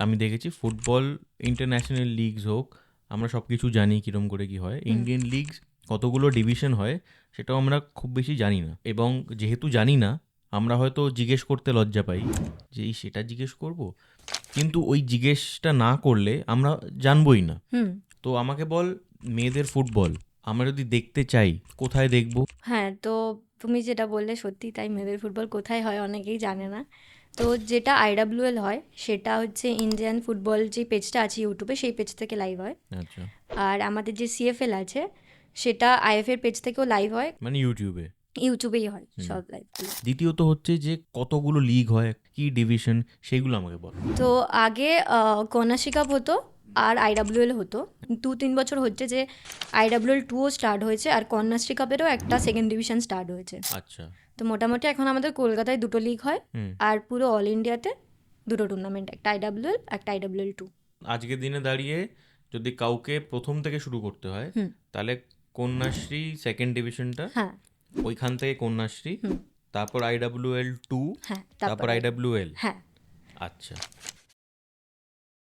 আমি দেখেছি football international leagues হোক, আমরা সব কিছু জানি কীরকম করে কি হয়। ইন্ডিয়ান লিগস কতগুলো ডিভিশন হয় সেটাও আমরা খুব বেশি জানি না, এবং যেহেতু জানি না আমরা হয়তো জিজ্ঞেস করতে লজ্জা পাই যে এই সেটা জিজ্ঞেস করব, কিন্তু ওই জিজ্ঞেসটা না করলে আমরা জানবই না। তো আমাকে বল, মেয়েদের ফুটবল আমরা যদি দেখতে চাই কোথায় দেখব? হ্যাঁ, তো তুমি যেটা বললে সত্যি তাই, মেয়েদের ফুটবল কোথায় হয় অনেকেই জানে না। তো যেটা IWL হয় সেটা হচ্ছে ইন্ডিয়ান ফুটবল, যে পেজটা আছে ইউটিউবে সেই পেজ থেকে লাইভ হয়। আচ্ছা, আর আমাদের যে CFL আছে সেটা IF-এর পেজ থেকেও লাইভ হয়, মানে ইউটিউবে। ইউটিউবেই হয় সব লাইভগুলো। দ্বিতীয়ত হচ্ছে যে কতগুলো লিগ হয়, কি ডিভিশন, সেগুলো আমাকে বল। তো আগে কন্যাশ্রী কাপ হতো আর IWL হতো। 2-3 বছর হচ্ছে যে IWL 2ও স্টার্ট হয়েছে, আর কন্যাশ্রী কাপেরও একটা সেকেন্ড ডিভিশন স্টার্ট হয়েছে। আচ্ছা। তো মোটামুটি এখন আমাদের কলকাতায় 2টো লিগ হয়, আর পুরো অল ইন্ডিয়াতে 2টো টুর্নামেন্ট, একটা IWL একটা IWL 2। আজকের দিনে দাঁড়িয়ে যদি কাউকে প্রথম থেকে শুরু করতে হয়, তাহলে কন্যাশ্রী সেকেন্ড ডিভিশনটা, হ্যাঁ। ওইখান থেকে কন্যাশ্রী, তারপর IWL 2, হ্যাঁ, তারপর IWL। হ্যাঁ। আচ্ছা।